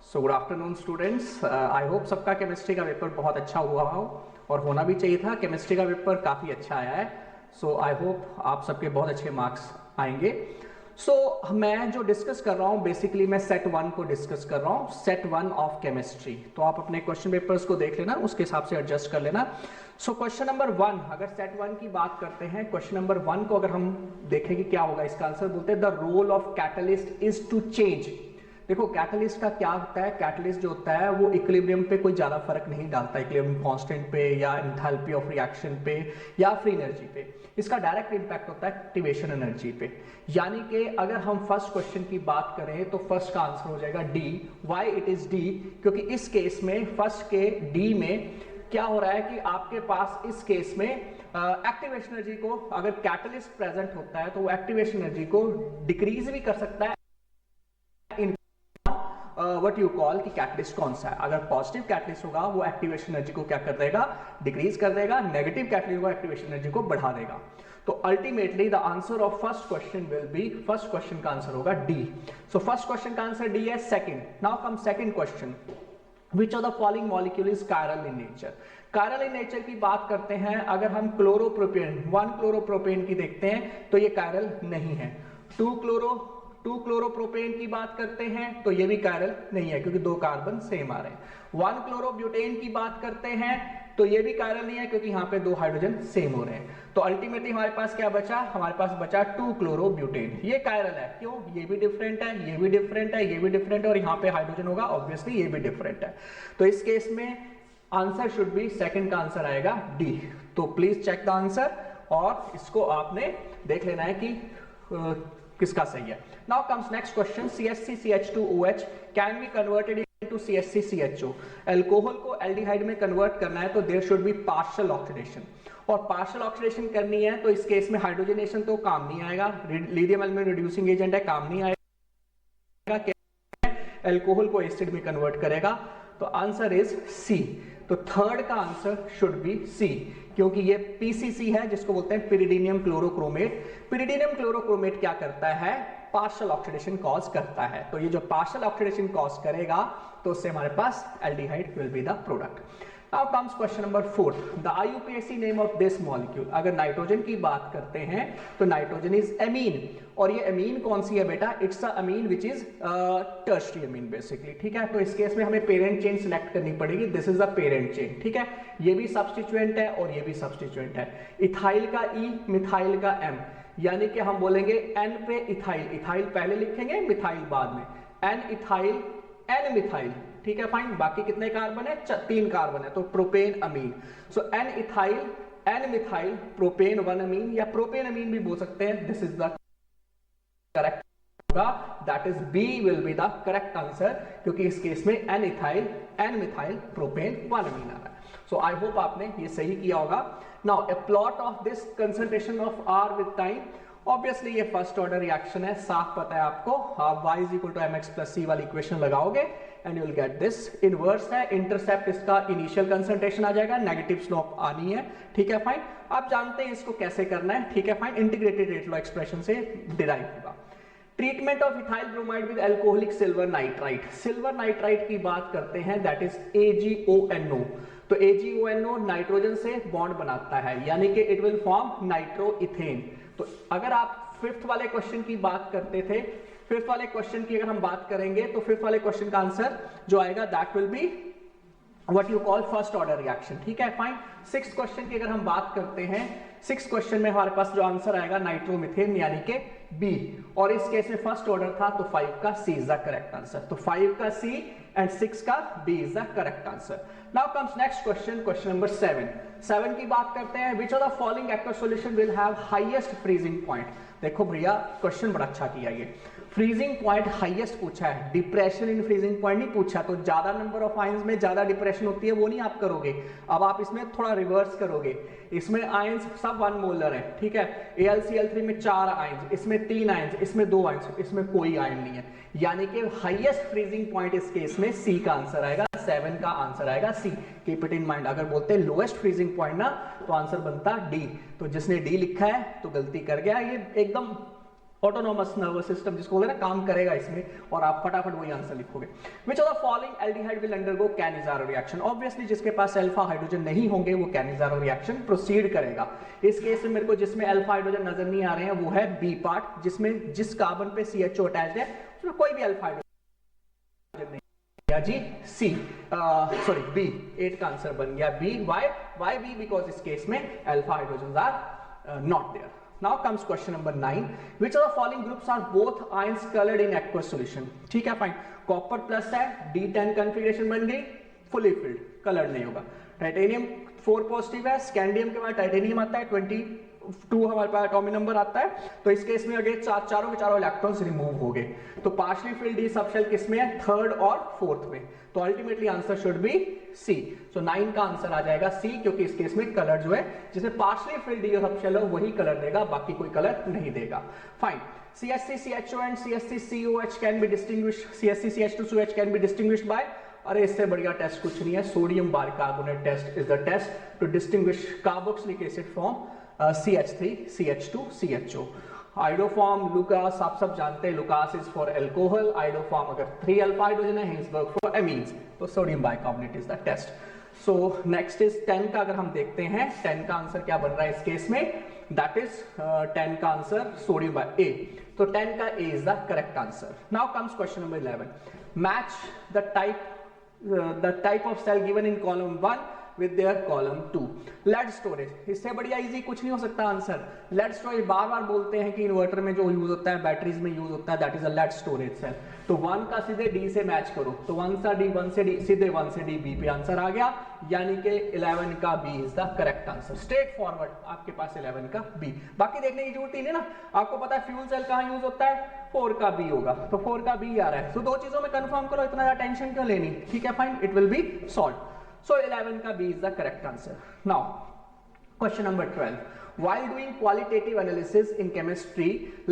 So good afternoon students. I hope सबका chemistry का paper बहुत अच्छा हुआ हो और होना भी चाहिए था। केमिस्ट्री का पेपर काफ़ी अच्छा आया है। सो आई होप आप सबके बहुत अच्छे मार्क्स आएंगे। मैं जो डिस्कस कर रहा हूँ बेसिकली मैं सेट 1 को डिस्कस कर रहा हूँ, सेट 1 ऑफ केमिस्ट्री। तो आप अपने क्वेश्चन पेपर्स को देख लेना, उसके हिसाब से एडजस्ट कर लेना। क्वेश्चन नंबर 1, अगर सेट 1 की बात करते हैं, क्वेश्चन नंबर 1 को अगर हम देखेंगे क्या होगा, इसका आंसर बोलते हैं the role of catalyst is to change. देखो कैटलिस्ट का क्या होता है, कैटलिस्ट जो होता है वो इक्विलिब्रियम पे कोई ज्यादा फर्क नहीं डालता, इक्विलिब्रियम कांस्टेंट पे या एंथैल्पी ऑफ रिएक्शन पे या फ्री एनर्जी पे। इसका डायरेक्ट इंपैक्ट होता है एक्टिवेशन एनर्जी पे। यानी कि अगर हम फर्स्ट क्वेश्चन की बात करें तो फर्स्ट का आंसर हो जाएगा D. Why it is D? क्योंकि इस केस में फर्स्ट के डी में क्या हो रहा है कि आपके पास इस केस में एक्टिवेशन एनर्जी को, अगर कैटलिस्ट प्रेजेंट होता है तो वो एक्टिवेशन एनर्जी को डिक्रीज भी कर सकता है। व्हाट यू कॉल कि कैटलिस्ट कौन सा है। अगर पॉजिटिव कैटलिस्ट होगा वो एक्टिवेशन एनर्जी को क्या कर देगा, डिक्रीज कर देगा। नेगेटिव कैटलिस्ट होगा एक्टिवेशन एनर्जी को बढ़ा देगा। तो ultimately the answer of first question will be, first question का आंसर होगा डी। सो फर्स्ट क्वेश्चन का आंसर डी है। Second, now come second question, which of the following molecule is chiral in nature. Chiral in nature की बात करते हैं, अगर हम क्लोरोप्रोपेन 1 क्लोरोप्रोपेन की देखते हैं तो ये कायरल नहीं है। 2 क्लोरोप्रोपेन की बात करते हैं तो ये भी कायरल नहीं है क्योंकि 2 कार्बन सेम आ रहे हैं। 1 क्लोरोब्यूटेन की बात करते हैं तो ये भी कायरल नहीं है क्योंकि यहाँ पे 2 हाइड्रोजन सेम हो रहे हैं। तो अल्टीमेटली हमारे पास क्या बचा, हमारे पास बचा 2 क्लोरोब्यूटेन। ये कायरल है, क्यों? ये भी डिफरेंट है, ये भी डिफरेंट है, ये भी डिफरेंट है और यहाँ पे हाइड्रोजन होगा, ऑब्वियसली ये भी डिफरेंट है। तो इस केस में आंसर शुड बी, सेकंड का आंसर आएगा डी। तो प्लीज चेक द आंसर और इसको आपने देख लेना है कि किसका सही है। Now comes next question, CH3CH2OH can be converted into CH3CHO। Alcohol को एल्डिहाइड में कन्वर्ट करना है तो there should be partial oxidation, और पार्शियल ऑक्सीडेशन करनी है तो इस केस में हाइड्रोजनेशन तो काम नहीं आएगा, लिथियम एल्यूमिनियम रिड्यूसिंग एजेंट है, काम नहीं आएगा। अल्कोहल को एसिड में कन्वर्ट करेगा, तो आंसर इज सी। तो थर्ड का आंसर शुड बी सी, क्योंकि ये पीसीसी है जिसको बोलते हैं पिरिडीनियम क्लोरोक्रोमेट। पिरिडीनियम क्लोरोक्रोमेट क्या करता है, पार्शियल ऑक्सीडेशन कॉज करता है। तो ये जो पार्शियल ऑक्सीडेशन कॉज करेगा तो उससे हमारे पास aldehyde will be the product. Now comes question number 4, the IUPAC name of this molecule। अगर नाइट्रोजन की बात करते हैं तो नाइट्रोजन इज एमीन, और ये एमीन कौन सी है बेटा, it's a amine which is tertiary amine basically, ठीक है। तो इस केस में हमें पेरेंट चेन सिलेक्ट करनी पड़ेगी, this is the parent chain, ठीक है। ये भी सब्स्टिट्यूएंट है और ये भी सब्स्टिट्यूएंट है। इथाइल का ई, मिथाइल का एम, यानी कि हम बोलेंगे एन पे इथाइल, इथाइल पहले लिखेंगे मिथाइल बाद में, एन इथाइल एन मिथाइल, ठीक है फाइन। बाकी कितने कार्बन है, 3 कार्बन है, तो propane amine. So N ethyl N methyl propane 1 amine, या प्रोपेन अमीन भी बोल सकते हैं। दिस इज द करेक्ट होगा, that is B will be the correct answer, क्योंकि इस केस में N ethyl N methyl propane 1 amine आ रहा है। सो आई होप आपने ये सही किया होगा। Now a plot of this concentration of R with time, obviously ये फर्स्ट ऑर्डर रिएक्शन है, साफ पता है आपको। आप y is equal to mx plus c वाली इक्वेशन लगाओगे and you will get this. Inverse है, इंटरसेप्ट इसका इनिशियल कंसंट्रेशन आ जाएगा, नेगेटिव स्लोप आनी है, ठीक है फाइन। आप जानते हैं इसको कैसे करना है, ठीक है fine. Integrated rate law expression से डिराइव होगा। Treatment of ethyl bromide with alcoholic silver nitrite. Silver nitrite की बात करते हैं, दैट इज AgONO। तो AgONO नाइट्रोजन से बॉन्ड बनाता है, यानी कि इट विल फॉर्म नाइट्रोइथेन। तो अगर आप फिफ्थ वाले क्वेश्चन की बात करते थे, फिफ्थ वाले क्वेश्चन की अगर हम बात करेंगे तो फिफ्थ वाले क्वेश्चन का आंसर जो आएगा that will be what you call first order reaction, ठीक है फाइन। सिक्स्थ क्वेश्चन की अगर हम बात करते हैं, सिक्स्थ क्वेश्चन में हमारे पास जो आंसर आएगा नाइट्रोमिथेन यानी कि बी, और इस केस में फर्स्ट ऑर्डर था तो 5 का C is the correct answer. तो 5 का सी एंड 6 का B is the correct answer. Now comes next question, question number 7 की बात करते हैं, which of the following aqueous solution will have highest freezing point. देखो भैया क्वेश्चन बड़ा अच्छा किया, ये फ्रीजिंग पॉइंट हाईएस्ट पूछा है, डिप्रेशन इन फ्रीजिंग पॉइंट नहीं पूछा। तो ज्यादा नंबर ऑफ आयंस में ज्यादा डिप्रेशन होती है वो नहीं आप करोगे, अब आप इसमें थोड़ा रिवर्स करोगे। इसमें आयंस सब 1 मोलर है, ठीक है। AlCl3 में 4 आयंस, इसमें 3 आयंस, इसमें 2 आयंस, इसमें कोई आयन नहीं है, यानी कि हाईएस्ट फ्रीजिंग पॉइंट इस केस में सी का आंसर आएगा, 7 का आंसर आएगा सी। कीप इट इन माइंड, अगर बोलते हैं लोएस्ट फ्रीजिंग पॉइंट ना तो आंसर बनता डी। तो जिसने डी लिखा है तो गलती कर गया, ये एकदम ऑटोनोमस नर्वस सिस्टम जिसको बोले ना, काम करेगा इसमें, और आप फटाफट वही आंसर लिखोगे। विच of the following aldehyde will undergo Cannizzaro reaction? Obviously जिसके पास अल्फा हाइड्रोजन नहीं होंगे वो कैनिज़ारो रिएक्शन प्रोसीड करेगा। इस केस में मेरे को जिसमें अल्फा हाइड्रोजन नजर नहीं आ रहे हैं वो है बी पार्ट, जिसमें जिस कार्बन पे CHO अटैच्ड है उसमें कोई भी अल्फा हाइड्रोजन नहीं या जी सी, सॉरी बी। 8 का आंसर बन गया बी। Why B? बिकॉज इस केस में alpha hydrogen are not there. Now comes question number 9. Which of the following groups are both ions colored in aqueous solution? ठीक है, fine. Copper plus है, D10 configuration बन गई, fully filled, colour नहीं होगा। Titanium 4 positive है, scandium के बाद टाइटेनियम आता है, 22 हमारे पास एटॉमिक नंबर आता है। तो इस केस में अगर चारों के चारों इलेक्ट्रॉन्स रिमूव हो गए, तो पार्शली फिल्ड डी सब शेल किस में है? 3rd और 4th में। तो ultimately answer should be C. So 9 का आंसर आ जाएगा सी, क्योंकि इस केस में कलर जो है जिसमें पार्शली फिल्ड डी सब शेल है वही कलर देगा, बाकी कोई कलर नहीं देगा। Fine. CH3 CHO and CH3 COH can be distinguished, CH3 CH2 COH can be distinguished by, अरे इससे बढ़िया टेस्ट कुछ नहीं है, sodium bicarbonate test is the test to distinguish carboxylic acid from CH3 CH2 CHO। Iodoform Lucas आप सब जानते हैं, Lucas is for alcohol, iodoform अगर 3 अल्फा हाइड्रोजन है, हिंसबर्ग फॉर एमीन्स, तो sodium bicarbonate is the test. So next is 10 का, अगर हम देखते हैं 10 का आंसर क्या बन रहा है इस केस में, दैट इज 10 का आंसर सोडियम बाय ए। तो 10 का A is the correct answer. Now comes question number 11। Match the type of cell given in column 1 with their column 2। Lead storage, इससे बढ़िया इजी कुछ नहीं हो सकता आंसर। लेड स्टोरेज बार बार बोलते हैं कि इन्वर्टर में जो यूज होता है, बैटरीज में यूज होता है, that is a lead storage cell. तो 1 का सीधे डी से मैच करो, तो 1 सा डी, 1 से डी, सीधे 1 से डी बी पे आंसर आ गया, यानी कि 11 का B is the correct answer. Straightforward आपके पास 11 का बी, बाकी देखने की जरूरत ही नहीं ना, आपको पता है फ्यूल सेल कहाँ यूज होता है, 4 का बी होगा, तो 4 का बी आ रहा है। तो दो चीजों में कंफर्म करो, इतना ज्यादा टेंशन क्यों लेनी, ठीक है, fine, it will be solve. So 11 का B is the correct answer. Now, question number 12. While doing qualitative analysis in chemistry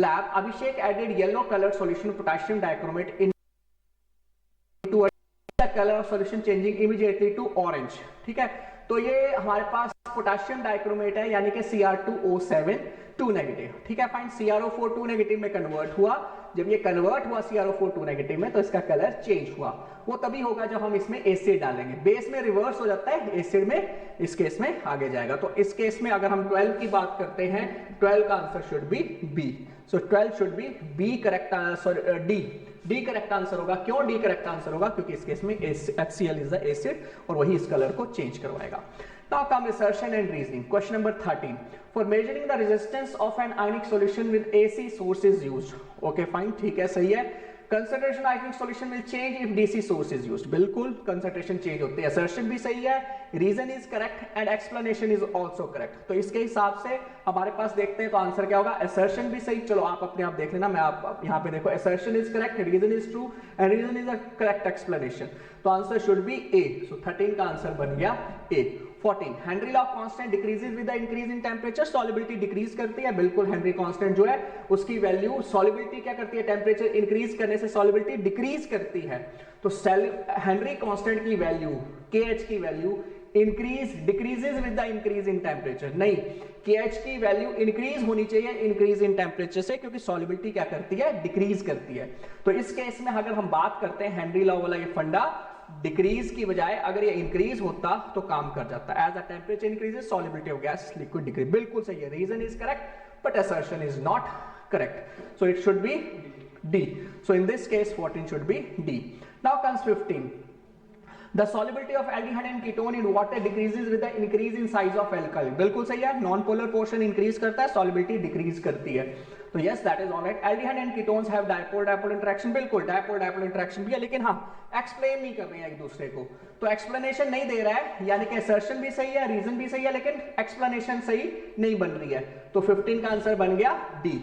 lab, Abhishek added yellow colored solution potassium dichromate into a color of solution changing immediately to orange. ठीक है, तो ये हमारे पास potassium dichromate है, यानी कि Cr2O7 2 negative, ठीक है, फाइन। CrO4 2 नेगेटिव में कन्वर्ट हुआ, जब ये कन्वर्ट हुआ CrO4 2 नेगेटिव में, तो इसका कलर चेंज हुआ। वो तभी होगा जब हम इसमें एसिड डालेंगे, बेस में रिवर्स हो जाता है, एसिड में इस केस में आगे जाएगा। तो इस केस में अगर हम 12 की बात करते हैं, 12 का answer should be B. So 12 should be B correct answer, D correct answer होगा। क्यों डी करेक्ट आंसर होगा? क्योंकि इस केस में HCl इज द एसिड और वही इस कलर को चेंज करवाएगा। Now come assertion and reasoning. Question number 13. For measuring the resistance of an ionic solution with AC source is used. Okay, fine, ठीक है, सही है। Concentration ionic solution will change if DC source is used. बिल्कुल concentration change होती है। Assertion भी सही है, reason is correct and explanation is also correct. तो इसके हिसाब से हमारे पास देखते हैं तो आंसर क्या होगा। Assertion भी सही, चलो आप अपने आप देख लेना, मैं आप यहाँ पे देखो, assertion is correct, reason is true and reason is a correct explanation. तो आंसर शुड बी ए। सो 13 का आंसर बन गया ए। 14. Henry law constant decreases with the increase in temperature, solubility decrease करती है, बिल्कुल। हेनरी कांस्टेंट जो है उसकी वैल्यू, सॉल्युबिलिटी क्या करती है, टेंपरेचर इंक्रीज करने से सॉल्युबिलिटी डिक्रीज करती है। तो हेनरी कांस्टेंट की वैल्यू, KH की value decreases with the increase in temperature, नहीं, KH की वैल्यू इंक्रीज होनी चाहिए इंक्रीज इन टेंपरेचर से, क्योंकि सॉल्युबिलिटी क्या करती है, डिक्रीज करती है। तो इस केस में अगर हम बात करते हैं हेनरी लॉ वाला ये फंडा, डिक्रीज की बजाय अगर ये इंक्रीज होता तो काम कर जाता। As the temperature increases solubility of gas liquid decrease, बिल्कुल सही है। Reason is correct but assertion is not correct, so it should be D. So in this case 14 should be D. Now comes 15. The solubility of aldehyde and ketone in water decreases with the increase in size of alkali, बिल्कुल सही है। Non polar portion increase करता है, solubility decrease करती है। तो yes, that is alright. Aldehyde and ketones have dipole dipole interaction, बिल्कुल dipole dipole interaction भी है, लेकिन हाँ एक्सप्लेन नहीं कर रहे हैं एक दूसरे को, तो एक्सप्लेनेशन नहीं दे रहा है, यानी कि असर्शन भी सही है, रीजन भी सही है, लेकिन एक्सप्लेनेशन सही नहीं बन रही है। तो 15 का आंसर बन गया D.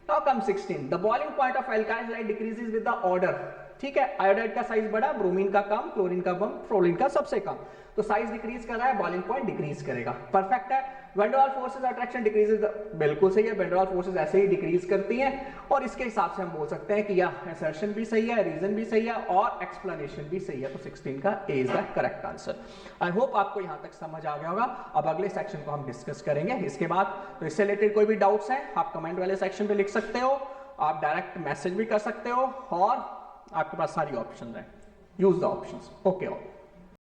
Now comes 16. The boiling point of alkyl halide decreases with the order. ठीक है, आयोडाइड का साइज बड़ा, ब्रोमीन का कम, क्लोरीन का कम, फ्लोरीन का सबसे कम, तो साइज डिक्रीज कर रहा है, बॉइलिंग पॉइंट डिक्रीज करेगा। परफेक्ट है। Van der Waals forces attraction decreases, बिल्कुल सही है, वैन डर वाल्स फोर्सेस ऐसे ही डिक्रीज करती हैं, और इसके हिसाब से हम बोल सकते हैं कि यह असर्शन भी सही है, रीजन भी सही है और एक्सप्लेनेशन भी सही है। तो 16 का A is the correct answer. I hope आपको यहां तक समझ आ गया होगा। अब अगले सेक्शन को हम डिस्कस करेंगे इसके बाद, तो इससे रिलेटेड कोई भी डाउट्स हैं आप कमेंट वाले सेक्शन पे लिख सकते हो। आप डायरेक्ट मैसेज भी कर सकते हो और आपके पास सारी ऑप्शन है, use the options. Okay all.